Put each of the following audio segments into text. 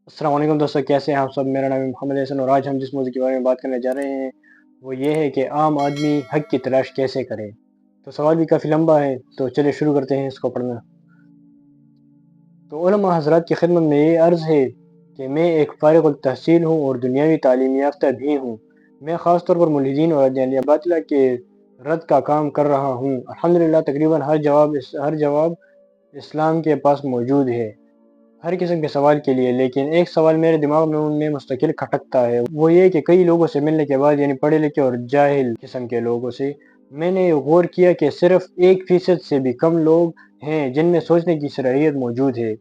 السلام علیکم دوستو، کیسے ہیں آپ سب؟ میرا نام ہے محمد حسن اور آج ہم جس موضوع کے بارے میں بات کرنے جا رہے ہیں وہ یہ ہے کہ عام آدمی حق کی تلاش کیسے کرے۔ تو سوال بھی کافی لمبا ہے، تو چلے شروع کرتے ہیں اس کو پڑھنا۔ تو علماء حضرات کی خدمت میں یہ عرض ہے کہ میں ایک فارغ التحصیل ہوں اور دنیاوی تعلیم یافتہ بھی ہوں۔ میں خاص طور پر ملحدین اور ادیان باطلہ کے رد کا کام کر رہا ہوں۔ الحمدللہ تقریباً ہر جواب اسلام کے پاس موجود ہے، ہر قسم کے سوال کے لیے۔ لیکن ایک سوال میرے دماغ میں مستقل کھٹکتا ہے، وہ یہ کہ کئی لوگوں سے ملنے کے بعد، یعنی پڑھے لکھے اور جاہل قسم کے لوگوں سے، میں نے غور کیا کہ صرف 1% سے بھی کم لوگ ہیں جن میں سوچنے کی صلاحیت موجود ہے،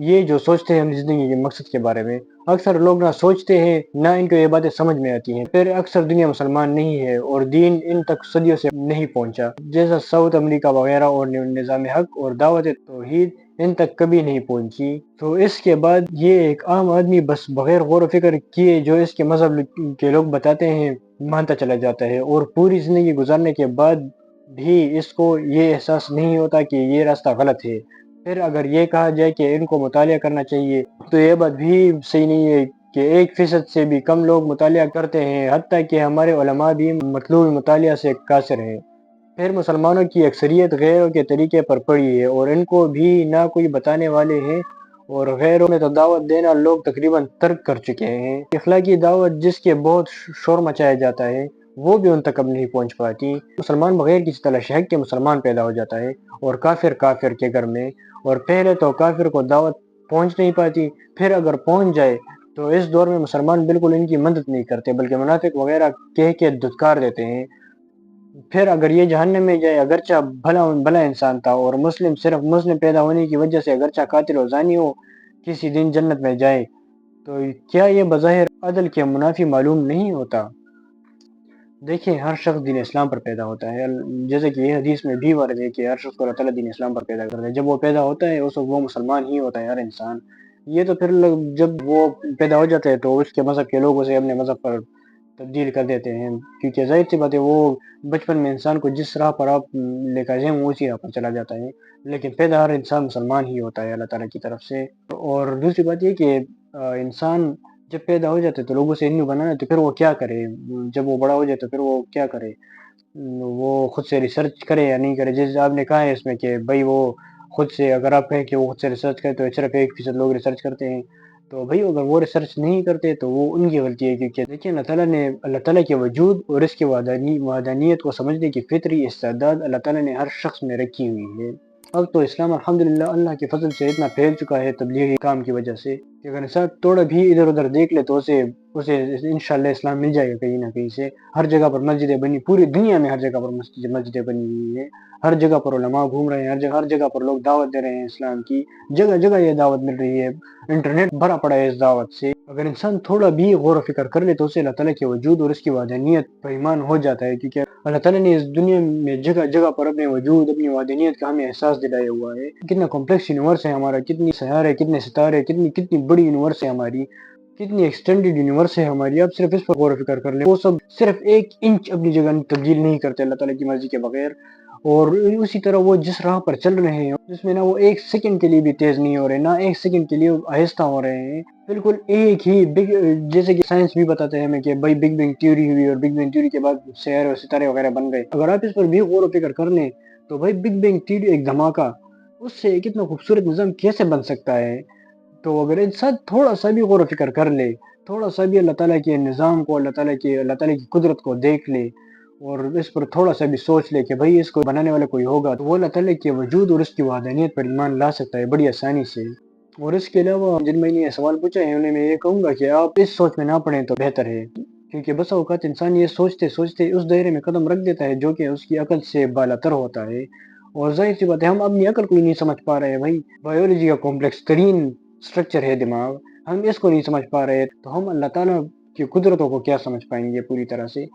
یہ جو سوچتے ہیں اپنی زندگی کے مقصد کے بارے میں۔ اکثر لوگ نہ سوچتے ہیں نہ ان کو یہ باتیں سمجھ میں آتی ہیں۔ پھر اکثر دنیا مسلمان نہیں ہے اور دین ان تک صدیوں سے نہیں پہنچا، جیسا ساؤتھ امریکہ وغیرہ، اور نظام حق اور دعوت توحید ان تک کبھی نہیں پہنچی۔ تو اس کے بعد یہ ایک عام آدمی بس بغیر غور و فکر کیے جو اس کے مذہب کے لوگ بتاتے ہیں مانتا چلا جاتا ہے، اور پوری زندگی گزارنے کے بعد بھی اس کو یہ احساس نہیں ہوتا کہ یہ راستہ غلط ہے۔ پھر اگر یہ کہا جائے کہ ان کو مطالعہ کرنا چاہیے تو یہ بات بھی صحیح نہیں ہے کہ 1% سے بھی کم لوگ مطالعہ کرتے ہیں، حتیٰ کہ ہمارے علماء بھی مطلوب مطالعہ سے قاصر ہیں۔ پھر مسلمانوں کی اکثریت غیروں کے طریقے پر پڑی ہے اور ان کو بھی نہ کوئی بتانے والے ہیں، اور غیروں میں تو دعوت دینا لوگ تقریباً ترک کر چکے ہیں۔ اخلاقی دعوت جس کے بہت شور مچایا جاتا ہے وہ بھی ان تک اب نہیں پہنچ پاتی۔ مسلمان بغیر کسی تلاش حق کے مسلمان پیدا ہو جاتا ہے، اور کافر کے گھر میں، اور پہلے تو کافر کو دعوت پہنچ نہیں پاتی، پھر اگر پہنچ جائے تو اس دور میں مسلمان بالکل ان کی مدد نہیں کرتے بلکہ منافق وغیرہ کہہ کے دھتکار دیتے ہیں۔ پھر اگر یہ جہنم میں جائے، اگرچہ بھلا انسان تھا، اور صرف مسلم پیدا ہونے کی وجہ سے اگرچہ قاتل و زانی ہو، کسی دن جنت میں جائے، تو کیا یہ بظاہر عدل کے منافی معلوم نہیں ہوتا؟ دیکھیں، ہر شخص دین اسلام پر پیدا ہوتا ہے، جیسے کہ یہ حدیث میں بھی وارد ہے کہ ہر شخص کو اللہ تعالیٰ دین اسلام پر پیدا کرتا ہے۔ جب وہ پیدا ہوتا ہے اس وقت وہ مسلمان ہی ہوتا ہے، ہر انسان۔ یہ تو پھر جب وہ پیدا ہو جاتا ہے تو اس کے مذہب کے لوگ اسے اپنے مذہب پر تبدیل کر دیتے ہیں، کیونکہ ظاہر سی بات ہے وہ بچپن میں انسان کو جس راہ پر آپ لے کر جائیں وہ اسی راہ پر چلا جاتا ہے۔ لیکن پیدا ہر انسان مسلمان ہی ہوتا ہے اللہ تعالیٰ کی طرف سے۔ اور دوسری بات یہ کہ انسان جب پیدا ہو جاتے تو لوگوں سے ہندو بنانا، تو پھر وہ کیا کرے؟ جب وہ بڑا ہو جائے تو پھر وہ کیا کرے؟ وہ خود سے ریسرچ کرے یا نہیں کرے؟ جیسے آپ نے کہا ہے اس میں کہ بھائی وہ خود سے، اگر آپ کہیں کہ وہ خود سے ریسرچ کرے تو صرف 1% لوگ ریسرچ کرتے ہیں، تو بھائی اگر وہ ریسرچ نہیں کرتے تو وہ ان کی غلطی ہے، کیونکہ دیکھیں اللہ تعالیٰ کے وجود اور اس کی وحدانیت کو سمجھنے کی فطری استعداد اللہ تعالیٰ نے ہر شخص میں رکھی ہوئی ہے۔ اب تو اسلام الحمدللہ اللہ کے فضل سے اتنا پھیل چکا ہے تبلیغی کام کی وجہ سے کہ اگر انسان تھوڑا بھی ادھر ادھر دیکھ لے تو اسے انشاءاللہ اسلام مل جائے گا کہیں نہ کہیں سے۔ ہر جگہ پر مسجدیں بنی، پوری دنیا میں ہر جگہ پر مسجدیں بنی ہوئی ہیں، ہر جگہ پر علماء گھوم رہے ہیں، ہر جگہ پر لوگ دعوت دے رہے ہیں اسلام کی، جگہ جگہ یہ دعوت مل رہی ہے، انٹرنیٹ بھرا پڑا ہے اس دعوت سے۔ اگر انسان تھوڑا بھی غور و فکر کر لے تو اسے اللہ تعالیٰ کے وجود اور اس کی وحدانیت پر ایمان ہو جاتا ہے، کیونکہ اللہ تعالیٰ نے اس دنیا میں جگہ جگہ پر اپنے وجود، اپنی وحدانیت کا ہمیں احساس دلایا ہوا ہے۔ کتنا کمپلیکس یونیورس ہے ہمارا، کتنی سیارے، کتنے ستارے، کتنی بڑی یونیورس ہے ہماری، کتنی ایکسٹینڈڈ یونیورس ہے ہماری۔ آپ صرف اس پر غور و فکر کر لیں، وہ سب صرف 1 انچ اپنی جگہ تبدیل نہیں کرتے اللہ تعالیٰ کی مرضی کے بغیر، اور اسی طرح وہ جس راہ پر چل رہے ہیں جس میں نہ وہ 1 سیکنڈ کے لیے بھی تیز نہیں ہو رہے، نہ 1 سیکنڈ کے لیے آہستہ ہو رہے ہیں، بالکل ایک ہی جیسے کہ سائنس بھی بتاتے ہیں ہمیں کہ بھائی بگ بینگ تھیوری ہوئی، اور بگ بینگ تھیوری کے بعد سیارے اور ستارے وغیرہ بن گئے۔ اگر آپ اس پر بھی غور و فکر کر لیں تو بھائی بگ بینگ تھیوری ایک دھماکہ، اس سے کتنا خوبصورت نظام کیسے بن سکتا ہے؟ تو اگر انسان تھوڑا سا بھی غور و فکر کر لے، تھوڑا سا بھی اللہ تعالیٰ کے نظام کو، اللہ تعالیٰ کی قدرت کو دیکھ لے، اور اس پر تھوڑا سا بھی سوچ لے کہ بھائی اس کو بنانے والا کوئی ہوگا، تو وہ اللہ تعالیٰ کے وجود اور اس کی وحدانیت پر ایمان لا سکتا ہے بڑی آسانی سے۔ اور اس کے علاوہ جن میں نے یہ سوال پوچھا ہے انہیں میں یہ کہوں گا کہ آپ اس سوچ میں نہ پڑیں تو بہتر ہے، کیونکہ بسا اوقات انسان یہ سوچتے سوچتے اس دائرے میں قدم رکھ دیتا ہے جو کہ اس کی عقل سے بالاتر ہوتا ہے، اور ظاہر سی بات ہے ہم اپنی عقل کو ہی نہیں سمجھ پا رہے ہیں۔ بھائی بایولوجی کا کمپلیکس ترین سٹرکچر ہے دماغ، ہم اس کو نہیں سمجھ پا رہے تو ہم اللہ تعالیٰ کی قدرتوں کو کیا سمجھ پائیں گے پوری طرح سے؟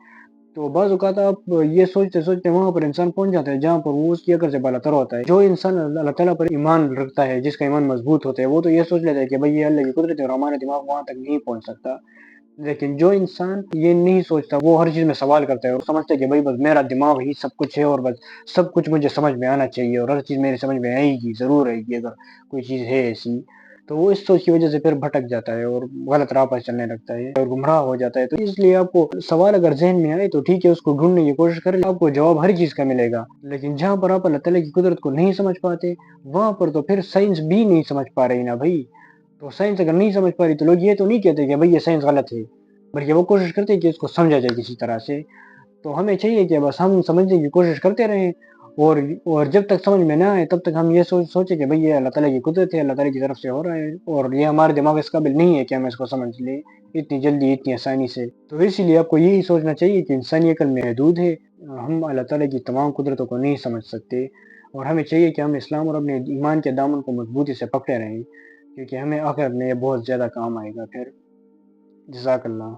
تو بعض اوقات آپ یہ سوچتے سوچتے وہاں پر انسان پہنچ جاتا ہے جہاں پر وہ اس کی عقل سے بالاتر ہوتا ہے۔ جو انسان اللہ تعالیٰ پر ایمان رکھتا ہے، جس کا ایمان مضبوط ہوتا ہے، وہ تو یہ سوچ لیتا ہے کہ بھئی یہ اللہ کی قدرت ہے اور ہمارا دماغ وہاں تک نہیں پہنچ سکتا۔ لیکن جو انسان یہ نہیں سوچتا، وہ ہر چیز میں سوال کرتا ہے اور سمجھتا ہے کہ بھئی بس میرا دماغ ہی سب کچھ ہے، اور بس سب کچھ مجھے سمجھ میں آنا چاہیے، اور ہر چیز میری سمجھ میں آئے گی، ضرور آئے گی اگر کوئی چیز ہے ایسی۔ تو وہ اس سوچ کی وجہ سے پھر بھٹک جاتا ہے اور غلط راہ پر چلنے لگتا ہے اور گمراہ ہو جاتا ہے۔ تو اس لیے آپ کو سوال اگر ذہن میں آئے تو ٹھیک ہے، اس کو ڈھونڈنے کی کوشش کریں، آپ کو جواب ہر چیز کا ملے گا۔ لیکن جہاں پر آپ اللہ تعالیٰ کی قدرت کو نہیں سمجھ پاتے، وہاں پر تو پھر سائنس بھی نہیں سمجھ پا رہی نا بھائی۔ تو سائنس اگر نہیں سمجھ پا رہی تو لوگ یہ تو نہیں کہتے کہ بھائی یہ سائنس غلط ہے، بلکہ وہ کوشش کرتے ہیں کہ اس کو سمجھا جائے کسی طرح سے۔ تو ہمیں چاہیے کہ بس ہم سمجھنے کی کوشش کرتے رہیں، اور جب تک سمجھ میں نہ آئے تب تک ہم یہ سوچیں کہ بھئی یہ اللہ تعالیٰ کی قدرت ہے، اللہ تعالیٰ کی طرف سے ہو رہا ہے، اور یہ ہمارے دماغ اس قابل نہیں ہے کہ ہم اس کو سمجھ لیں اتنی جلدی، اتنی آسانی سے۔ تو اسی لیے آپ کو یہی سوچنا چاہیے کہ انسانی عقل محدود ہے، ہم اللہ تعالیٰ کی تمام قدرتوں کو نہیں سمجھ سکتے، اور ہمیں چاہیے کہ ہم اسلام اور اپنے ایمان کے دامن کو مضبوطی سے پکڑے رہیں، کیونکہ ہمیں آخرت میں یہ بہت زیادہ کام آئے گا پھر۔ جزاک اللہ۔